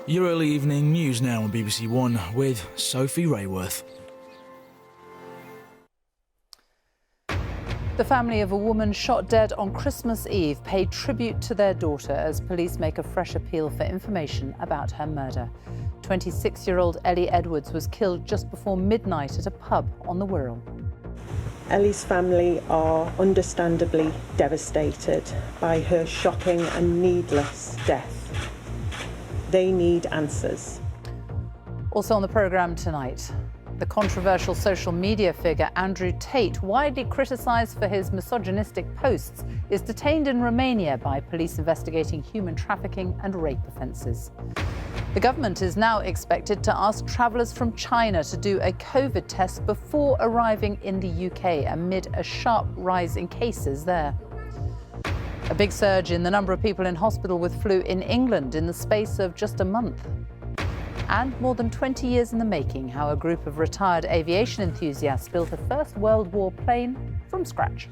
Your early evening news now on BBC One with Sophie Raworth. The family of a woman shot dead on Christmas Eve paid tribute to their daughter as police make a fresh appeal for information about her murder. 26-year-old Ellie Edwards was killed just before midnight at a pub on the Wirral. Ellie's family are understandably devastated by her shocking and needless death. They need answers. Also on the programme tonight, the controversial social media figure Andrew Tate, widely criticised for his misogynistic posts, is detained in Romania by police investigating human trafficking and rape offences. The government is now expected to ask travellers from China to do a COVID test before arriving in the UK amid a sharp rise in cases there. A big surge in the number of people in hospital with flu in England in the space of just a month. And more than 20 years in the making, how a group of retired aviation enthusiasts built a First World War plane from scratch.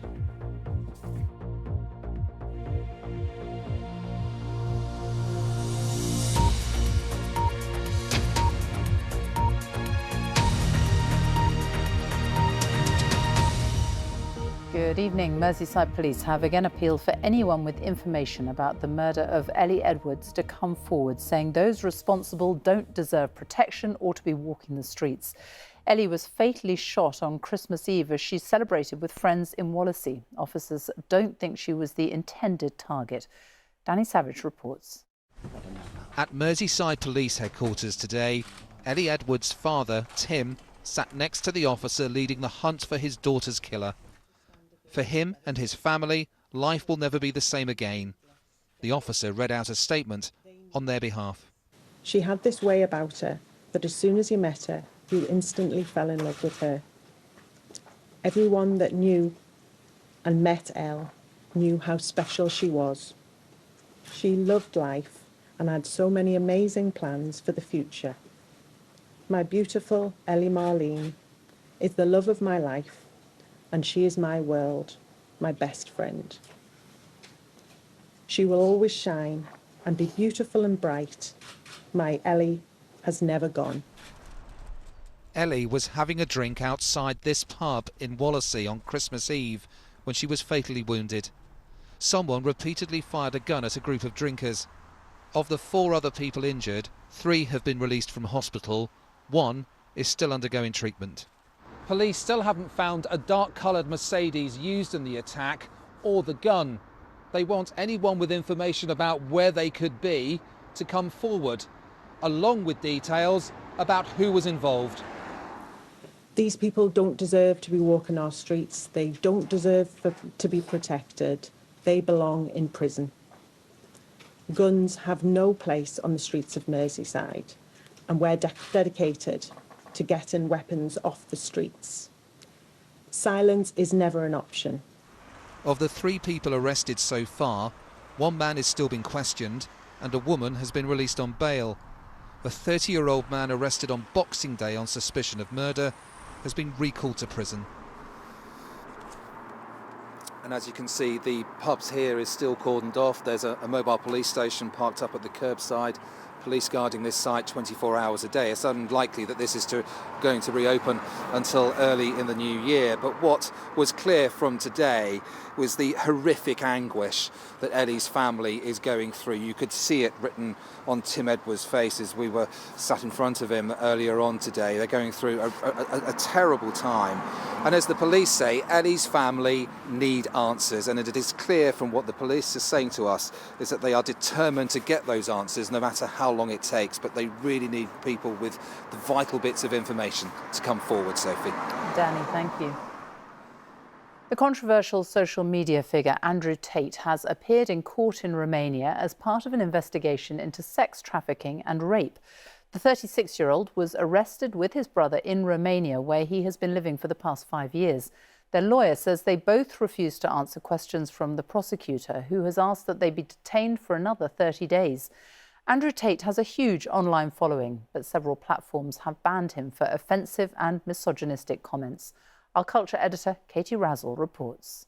Good evening. Merseyside Police have again appealed for anyone with information about the murder of Ellie Edwards to come forward, saying those responsible don't deserve protection or to be walking the streets. Ellie was fatally shot on Christmas Eve as she celebrated with friends in Wallasey. Officers don't think she was the intended target. Danny Savage reports. At Merseyside Police headquarters today, Ellie Edwards' father, Tim, sat next to the officer leading the hunt for his daughter's killer. For him and his family, life will never be the same again. The officer read out a statement on their behalf. She had this way about her that as soon as you met her, you instantly fell in love with her. Everyone that knew and met Elle knew how special she was. She loved life and had so many amazing plans for the future. My beautiful Ellie Marlene is the love of my life, and she is my world, my best friend. She will always shine and be beautiful and bright. My Ellie has never gone. Ellie was having a drink outside this pub in Wallasey on Christmas Eve when she was fatally wounded. Someone repeatedly fired a gun at a group of drinkers. Of the 4 other people injured, 3 have been released from hospital. 1 is still undergoing treatment. Police still haven't found a dark-coloured Mercedes used in the attack or the gun. They want anyone with information about where they could be to come forward, along with details about who was involved. These people don't deserve to be walking our streets. They don't deserve to be protected. They belong in prison. Guns have no place on the streets of Merseyside, and we're dedicated to getting weapons off the streets. Silence is never an option. Of the 3 people arrested so far, 1 man is still being questioned and a woman has been released on bail. A 30-year-old man arrested on Boxing Day on suspicion of murder has been recalled to prison. And as you can see, the pubs here is still cordoned off. There's a mobile police station parked up at the curbside. Police guarding this site 24 hours a day. It's unlikely that this is going to reopen until early in the new year. But what was clear from today was the horrific anguish that Ellie's family is going through. You could see it written on Tim Edwards' face as we were sat in front of him earlier on today. They're going through a terrible time. And as the police say, Ellie's family need answers. And it is clear from what the police are saying to us is that they are determined to get those answers no matter how long it takes. But they really need people with the vital bits of information to come forward, Sophie. Danny, thank you. The controversial social media figure Andrew Tate has appeared in court in Romania as part of an investigation into sex trafficking and rape. The 36-year-old was arrested with his brother in Romania, where he has been living for the past 5 years. Their lawyer says they both refused to answer questions from the prosecutor, who has asked that they be detained for another 30 days. Andrew Tate has a huge online following, but several platforms have banned him for offensive and misogynistic comments. Our culture editor, Katie Razzle, reports.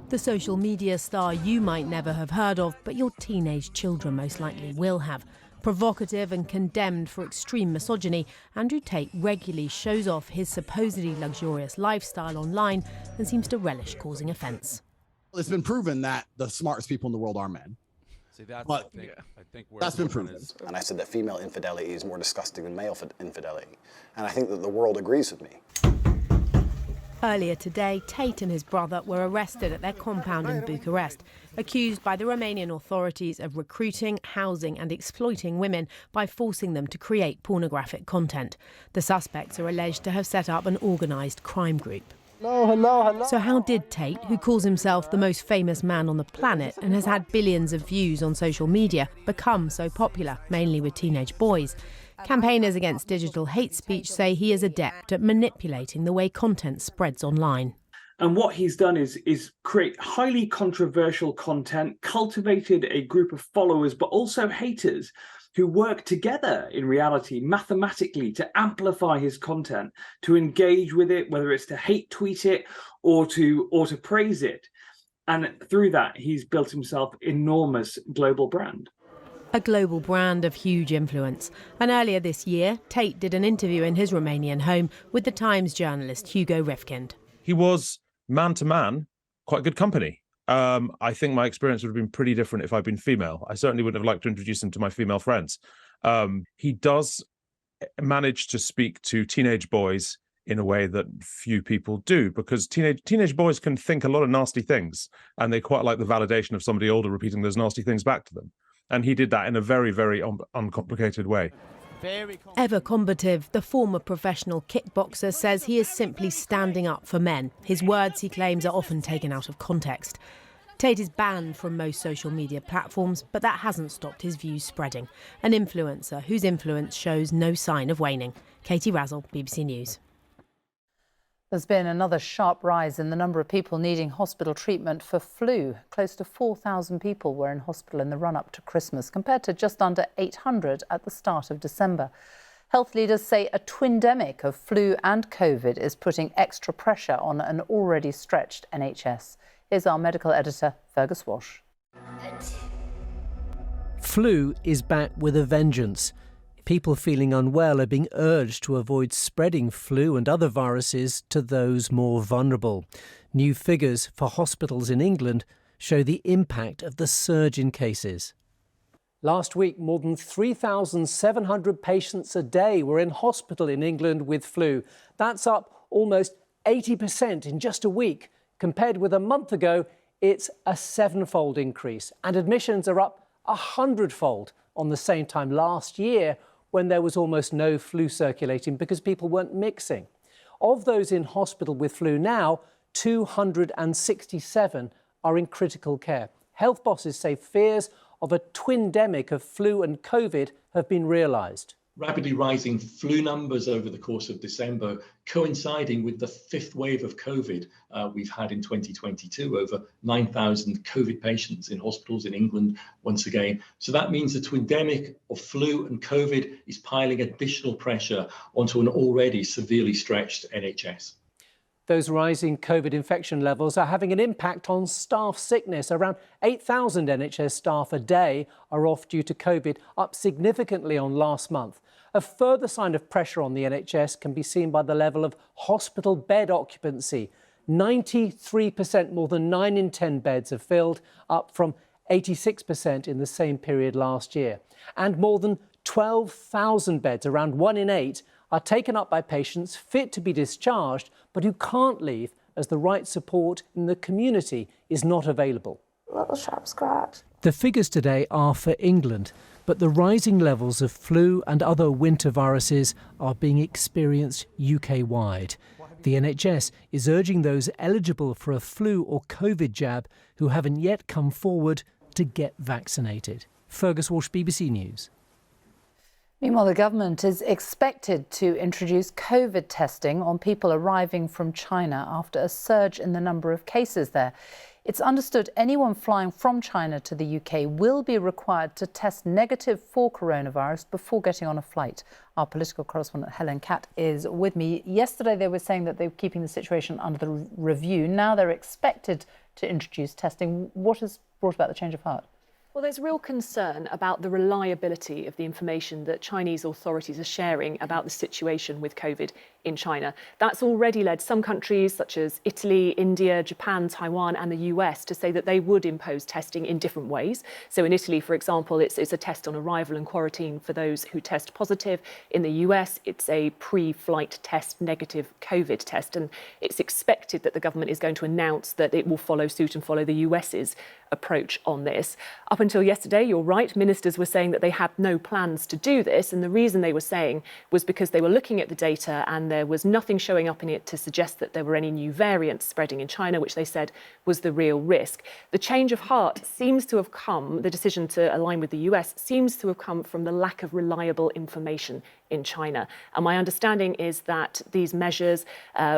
The social media star you might never have heard of, but your teenage children most likely will have. Provocative and condemned for extreme misogyny, Andrew Tate regularly shows off his supposedly luxurious lifestyle online and seems to relish causing offence. It's been proven that the smartest people in the world are men. See, that's, But I think where that's been everyone proven. is. And I said that female infidelity is more disgusting than male infidelity. And I think that the world agrees with me. Earlier today, Tate and his brother were arrested at their compound in Bucharest, accused by the Romanian authorities of recruiting, housing and exploiting women by forcing them to create pornographic content. The suspects are alleged to have set up an organised crime group. Hello. So how did Tate, who calls himself the most famous man on the planet and has had billions of views on social media, become so popular, mainly with teenage boys? Campaigners against digital hate speech say he is adept at manipulating the way content spreads online. And what he's done is create highly controversial content, cultivated a group of followers, but also haters who work together in reality, mathematically, to amplify his content, to engage with it, whether it's to hate tweet it or to praise it. And through that, he's built himself enormous global brand. A global brand of huge influence. And earlier this year, Tate did an interview in his Romanian home with the Times journalist Hugo Rifkind. He was, man to man, quite good company. I think my experience would have been pretty different if I'd been female. I certainly wouldn't have liked to introduce him to my female friends. He does manage to speak to teenage boys in a way that few people do, because teenage boys can think a lot of nasty things, and they quite like the validation of somebody older repeating those nasty things back to them. And he did that in a very, very uncomplicated way. Ever combative, the former professional kickboxer says he is simply standing up for men. His words, he claims, are often taken out of context. Tate is banned from most social media platforms, but that hasn't stopped his views spreading. An influencer whose influence shows no sign of waning. Katie Razzle, BBC News. There's been another sharp rise in the number of people needing hospital treatment for flu. Close to 4,000 people were in hospital in the run-up to Christmas, compared to just under 800 at the start of December. Health leaders say a twindemic of flu and COVID is putting extra pressure on an already stretched NHS. Here's our medical editor, Fergus Walsh. Flu is back with a vengeance. People feeling unwell are being urged to avoid spreading flu and other viruses to those more vulnerable. New figures for hospitals in England show the impact of the surge in cases. Last week, more than 3,700 patients a day were in hospital in England with flu. That's up almost 80% in just a week. Compared with a month ago, it's a 7-fold increase. And admissions are up 100-fold on the same time last year, when there was almost no flu circulating because people weren't mixing. Of those in hospital with flu now, 267 are in critical care. Health bosses say fears of a twindemic of flu and COVID have been realised. Rapidly rising flu numbers over the course of December, coinciding with the 5th wave of COVID we've had in 2022, over 9,000 COVID patients in hospitals in England once again. So that means the twindemic of flu and COVID is piling additional pressure onto an already severely stretched NHS. Those rising COVID infection levels are having an impact on staff sickness. Around 8,000 NHS staff a day are off due to COVID, up significantly on last month. A further sign of pressure on the NHS can be seen by the level of hospital bed occupancy. 93% more than 9 in 10 beds are filled, up from 86% in the same period last year. And more than 12,000 beds, around 1 in 8, are taken up by patients fit to be discharged, but who can't leave as the right support in the community is not available. Little sharp scratch. The figures today are for England, but the rising levels of flu and other winter viruses are being experienced UK-wide. The NHS is urging those eligible for a flu or COVID jab who haven't yet come forward to get vaccinated. Fergus Walsh, BBC News. Meanwhile, the government is expected to introduce COVID testing on people arriving from China after a surge in the number of cases there. It's understood anyone flying from China to the UK will be required to test negative for coronavirus before getting on a flight. Our political correspondent Helen Catt is with me. Yesterday they were saying that they were keeping the situation under the review. Now they're expected to introduce testing. What has brought about the change of heart? Well, there's real concern about the reliability of the information that Chinese authorities are sharing about the situation with COVID in China. That's already led some countries such as Italy, India, Japan, Taiwan and the US to say that they would impose testing in different ways. So in Italy, for example, it's a test on arrival and quarantine for those who test positive. In the US, it's a pre-flight test, negative COVID test. And it's expected that the government is going to announce that it will follow suit and follow the US's approach on this. Up until yesterday, you're right, ministers were saying that they had no plans to do this. And the reason they were saying was because they were looking at the data and there was nothing showing up in it to suggest that there were any new variants spreading in China, which they said was the real risk. The change of heart seems to have come, the decision to align with the US seems to have come from the lack of reliable information in China. And my understanding is that these measures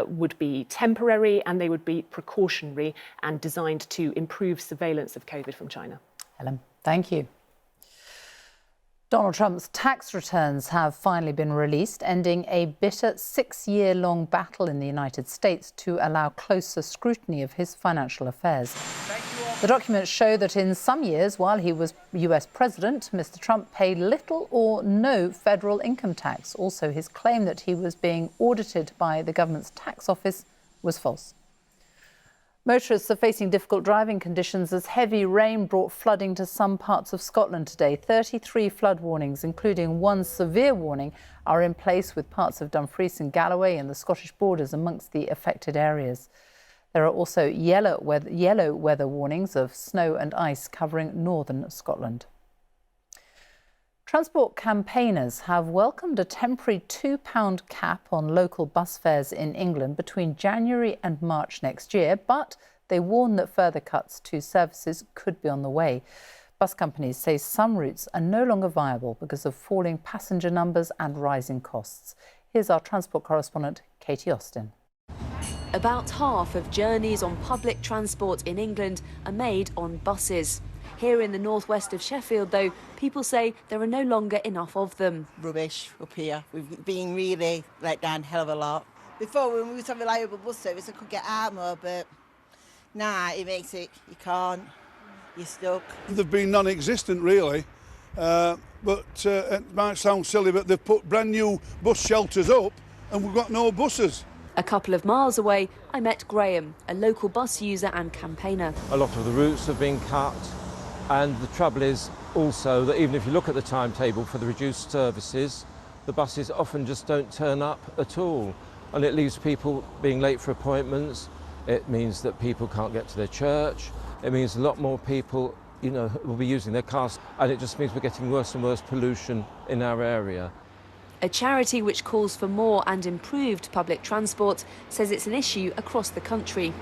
would be temporary and they would be precautionary and designed to improve surveillance of COVID from China. Helen, thank you. Donald Trump's tax returns have finally been released, ending a bitter 6-year-long battle in the United States to allow closer scrutiny of his financial affairs. The documents show that in some years, while he was US president, Mr. Trump paid little or no federal income tax. Also, his claim that he was being audited by the government's tax office was false. Motorists are facing difficult driving conditions as heavy rain brought flooding to some parts of Scotland today. 33 flood warnings, including one severe warning, are in place with parts of Dumfries and Galloway and the Scottish borders amongst the affected areas. There are also yellow weather warnings of snow and ice covering northern Scotland. Transport campaigners have welcomed a temporary £2 cap on local bus fares in England between January and March next year, but they warn that further cuts to services could be on the way. Bus companies say some routes are no longer viable because of falling passenger numbers and rising costs. Here's our transport correspondent, Katie Austin. About half of journeys on public transport in England are made on buses. Here in the northwest of Sheffield, though, people say there are no longer enough of them. Rubbish up here. We've been really let down a hell of a lot. Before, when we used to have reliable bus service, I could get out more, but now it makes it, you can't, you're stuck. They've been non-existent, really, but it might sound silly, but they've put brand new bus shelters up and we've got no buses. A couple of miles away, I met Graham, a local bus user and campaigner. A lot of the routes have been cut. And the trouble is also that even if you look at the timetable for the reduced services, the buses often just don't turn up at all. And it leaves people being late for appointments. It means that people can't get to their church. It means a lot more people, will be using their cars. And it just means we're getting worse and worse pollution in our area. A charity which calls for more and improved public transport says it's an issue across the country.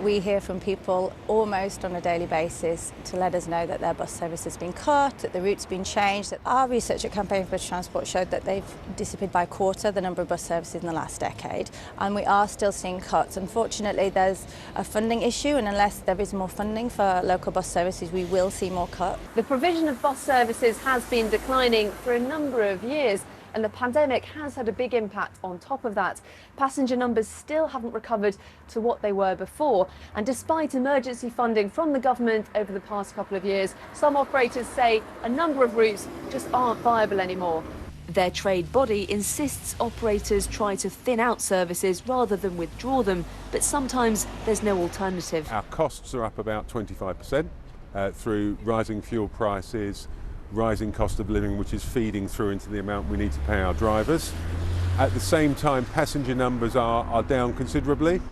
We hear from people almost on a daily basis to let us know that their bus service has been cut, that the route's been changed. Our research at Campaign for Transport showed that they've disappeared by a quarter the number of bus services in the last decade, and we are still seeing cuts. Unfortunately, there's a funding issue, and unless there is more funding for local bus services, we will see more cuts. The provision of bus services has been declining for a number of years, and the pandemic has had a big impact on top of that. Passenger numbers still haven't recovered to what they were before. And despite emergency funding from the government over the past couple of years, some operators say a number of routes just aren't viable anymore. Their trade body insists operators try to thin out services rather than withdraw them, but sometimes there's no alternative. Our costs are up about 25% through rising fuel prices, rising cost of living, which is feeding through into the amount we need to pay our drivers. At the same time, passenger numbers are down considerably.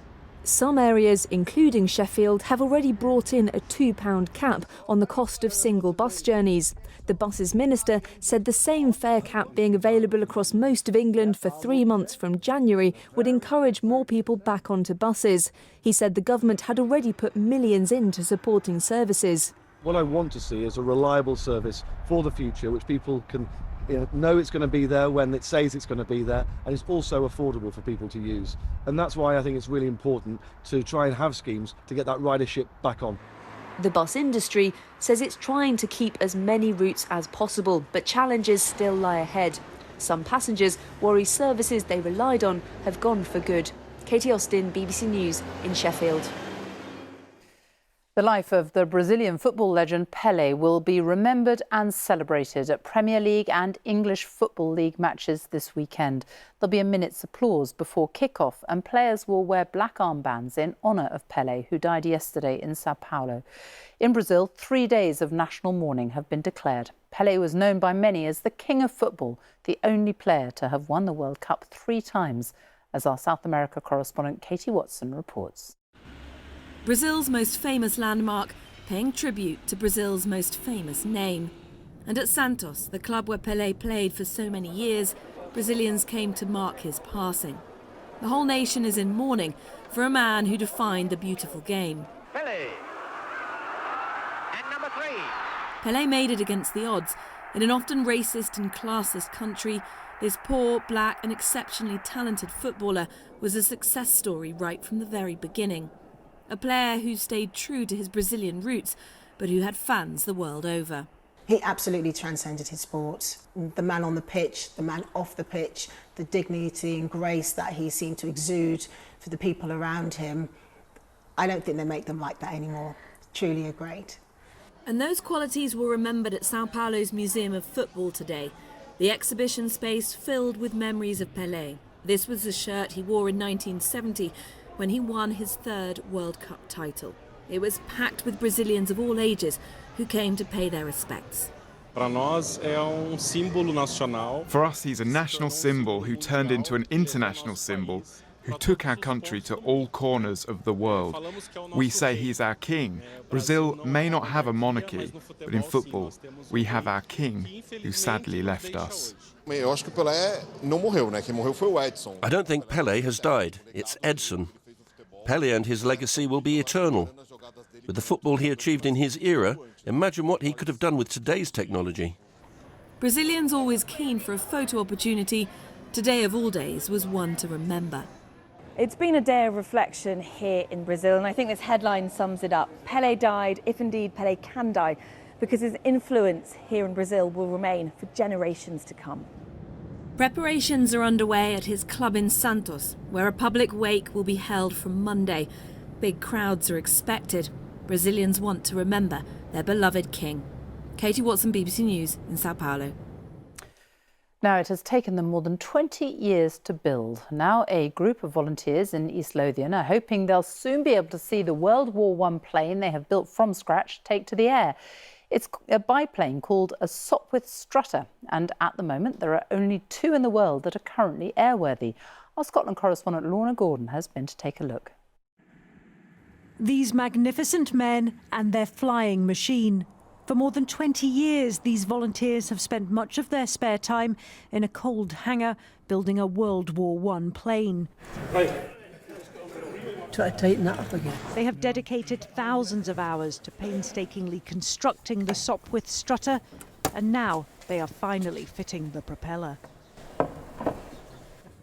Some areas, including Sheffield, have already brought in a £2 cap on the cost of single bus journeys. The bus's minister said the same fare cap being available across most of England for 3 months from January would encourage more people back onto buses. He said the government had already put millions into supporting services. What I want to see is a reliable service for the future, which people can know it's going to be there when it says it's going to be there, and it's also affordable for people to use. And that's why I think it's really important to try and have schemes to get that ridership back on. The bus industry says it's trying to keep as many routes as possible, but challenges still lie ahead. Some passengers worry services they relied on have gone for good. Katie Austin, BBC News in Sheffield. The life of the Brazilian football legend Pele will be remembered and celebrated at Premier League and English Football League matches this weekend. There'll be a minute's applause before kick-off and players will wear black armbands in honour of Pele, who died yesterday in Sao Paulo. In Brazil, 3 days of national mourning have been declared. Pele was known by many as the king of football, the only player to have won the World Cup 3 times, as our South America correspondent Katie Watson reports. Brazil's most famous landmark, paying tribute to Brazil's most famous name. And at Santos, the club where Pele played for so many years, Brazilians came to mark his passing. The whole nation is in mourning for a man who defined the beautiful game. Pele. And number 3. Pele made it against the odds. In an often racist and classist country, this poor, black and exceptionally talented footballer was a success story right from the very beginning. A player who stayed true to his Brazilian roots, but who had fans the world over. He absolutely transcended his sport. The man on the pitch, the man off the pitch, the dignity and grace that he seemed to exude for the people around him. I don't think they make them like that anymore. Truly a great. And those qualities were remembered at Sao Paulo's Museum of Football today. The exhibition space filled with memories of Pele. This was the shirt he wore in 1970 when he won his 3rd World Cup title. It was packed with Brazilians of all ages who came to pay their respects. For us, he's a national symbol who turned into an international symbol, who took our country to all corners of the world. We say he's our king. Brazil may not have a monarchy, but in football, we have our king, who sadly left us. I don't think Pele has died. It's Edson. Pele and his legacy will be eternal. With the football he achieved in his era, imagine what he could have done with today's technology. Brazilians always keen for a photo opportunity, today of all days was one to remember. It's been a day of reflection here in Brazil, and I think this headline sums it up. Pele died, if indeed Pele can die, because his influence here in Brazil will remain for generations to come. Preparations are underway at his club in Santos, where a public wake will be held from Monday. Big crowds are expected. Brazilians want to remember their beloved king. Katie Watson, BBC News in Sao Paulo. Now, it has taken them more than 20 years to build. Now, a group of volunteers in East Lothian are hoping they'll soon be able to see the World War I plane they have built from scratch take to the air. It's a biplane called a Sopwith Strutter, and at the moment there are only 2 in the world that are currently airworthy. Our Scotland correspondent Lorna Gordon has been to take a look. These magnificent men and their flying machine. For more than 20 years, these volunteers have spent much of their spare time in a cold hangar building a World War I plane. Try to tighten that up again. They have dedicated thousands of hours to painstakingly constructing the Sopwith Strutter, and now they are finally fitting the propeller.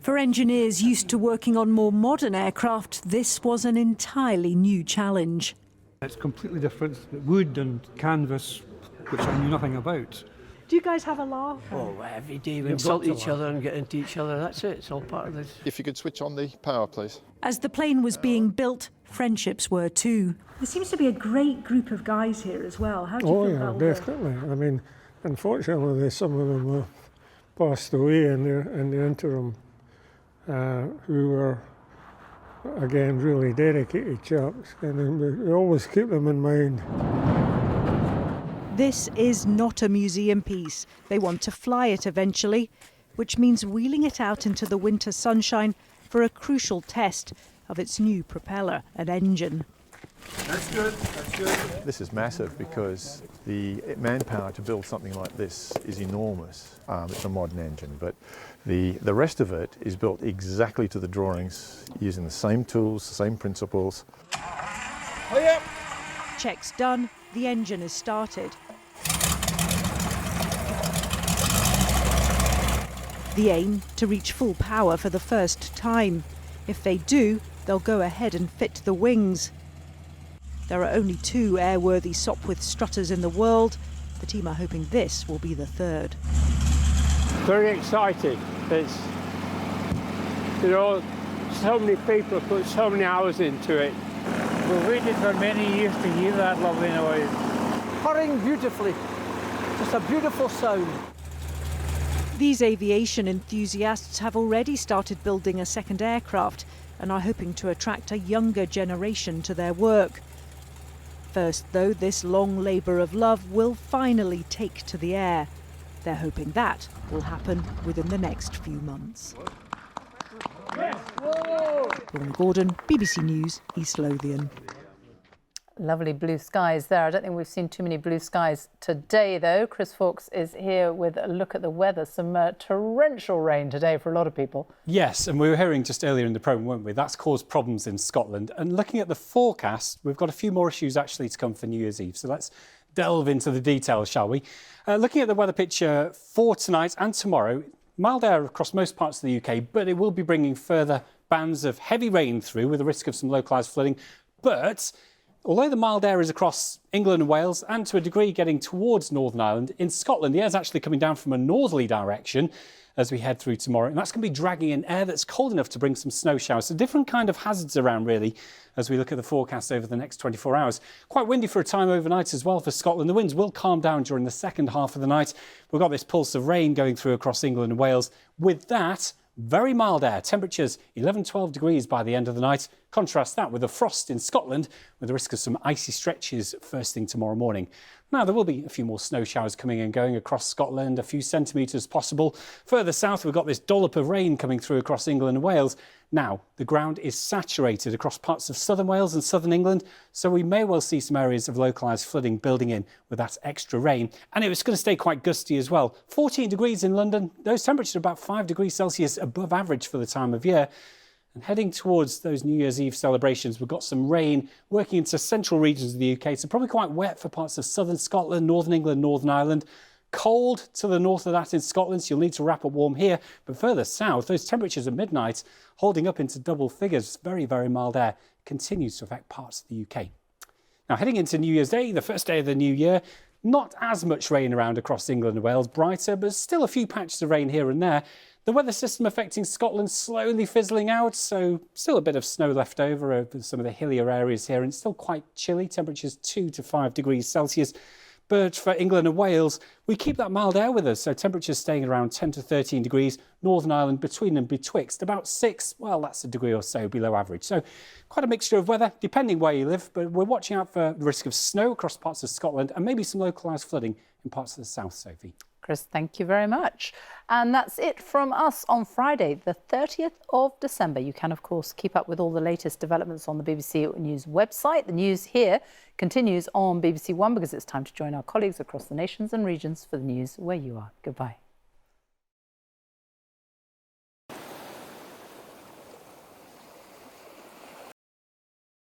For engineers used to working on more modern aircraft, this was an entirely new challenge. It's completely different. Wood and canvas, which I knew nothing about. Do you guys have a laugh? Oh, every day we insult each other and get into each other. That's it. It's all part of this. If you could switch on the power, please. As the plane was being built, friendships were too. There seems to be a great group of guys here as well. How do you feel about that? Definitely. I mean, unfortunately, some of them have passed away in the interim, who were, again, really dedicated chaps, and we always keep them in mind. This is not a museum piece. They want to fly it eventually, which means wheeling it out into the winter sunshine for a crucial test of its new propeller and engine. That's good, that's good. This is massive because the manpower to build something like this is enormous. It's a modern engine, but the rest of it is built exactly to the drawings, using the same tools, the same principles. Oh, yeah. Checks done, the engine is started. The aim, to reach full power for the first time. If they do, they'll go ahead and fit the wings. There are only 2 airworthy Sopwith Strutters in the world. The team are hoping this will be the 3rd. Very exciting. It's, so many people put so many hours into it. We've waited for many years to hear that lovely noise. Purring beautifully. Just a beautiful sound. These aviation enthusiasts have already started building a second aircraft and are hoping to attract a younger generation to their work. First, though, this long labour of love will finally take to the air. They're hoping that will happen within the next few months. Lorna Gordon, BBC News, East Lothian. Lovely blue skies there. I don't think we've seen too many blue skies today, though. Chris Fawkes is here with a look at the weather. Some torrential rain today for a lot of people. Yes, and we were hearing just earlier in the programme, weren't we? That's caused problems in Scotland. And looking at the forecast, we've got a few more issues actually to come for New Year's Eve. So let's delve into the details, shall we? Looking at the weather picture for tonight and tomorrow, mild air across most parts of the UK, but it will be bringing further bands of heavy rain through with the risk of some localised flooding. But although the mild air is across England and Wales and to a degree getting towards Northern Ireland, in Scotland the air's actually coming down from a northerly direction as we head through tomorrow, and that's going to be dragging in air that's cold enough to bring some snow showers. So different kind of hazards around really as we look at the forecast over the next 24 hours. Quite windy for a time overnight as well for Scotland. The winds will calm down during the second half of the night. We've got this pulse of rain going through across England and Wales. With that, very mild air, temperatures 11-12 degrees by the end of the night. Contrast that with the frost in Scotland with the risk of some icy stretches first thing tomorrow morning. Now, there will be a few more snow showers coming and going across Scotland, a few centimetres possible. Further south, we've got this dollop of rain coming through across England and Wales. Now, the ground is saturated across parts of southern Wales and southern England, so we may well see some areas of localised flooding building in with that extra rain. And it's going to stay quite gusty as well. 14 degrees in London. Those temperatures are about 5 degrees Celsius above average for the time of year. And heading towards those New Year's Eve celebrations, we've got some rain working into central regions of the UK, so probably quite wet for parts of southern Scotland, northern England, Northern Ireland. Cold to the north of that in Scotland, so you'll need to wrap up warm here. But further south, those temperatures at midnight holding up into double figures. Very, very mild air continues to affect parts of the UK. Now, heading into New Year's Day, the first day of the new year, not as much rain around across England and Wales, brighter, but still a few patches of rain here and there. The weather system affecting Scotland slowly fizzling out, so still a bit of snow left over some of the hillier areas here, and it's still quite chilly, temperatures 2 to 5 degrees Celsius. But for England and Wales, we keep that mild air with us, so temperatures staying around 10 to 13 degrees. Northern Ireland between and betwixt about 6, well, that's a degree or so below average. So quite a mixture of weather, depending where you live, but we're watching out for the risk of snow across parts of Scotland and maybe some localised flooding in parts of the south, Sophie. Chris, thank you very much. And that's it from us on Friday, the 30th of December. You can, of course, keep up with all the latest developments on the BBC News website. The news here continues on BBC One because it's time to join our colleagues across the nations and regions for the news where you are. Goodbye.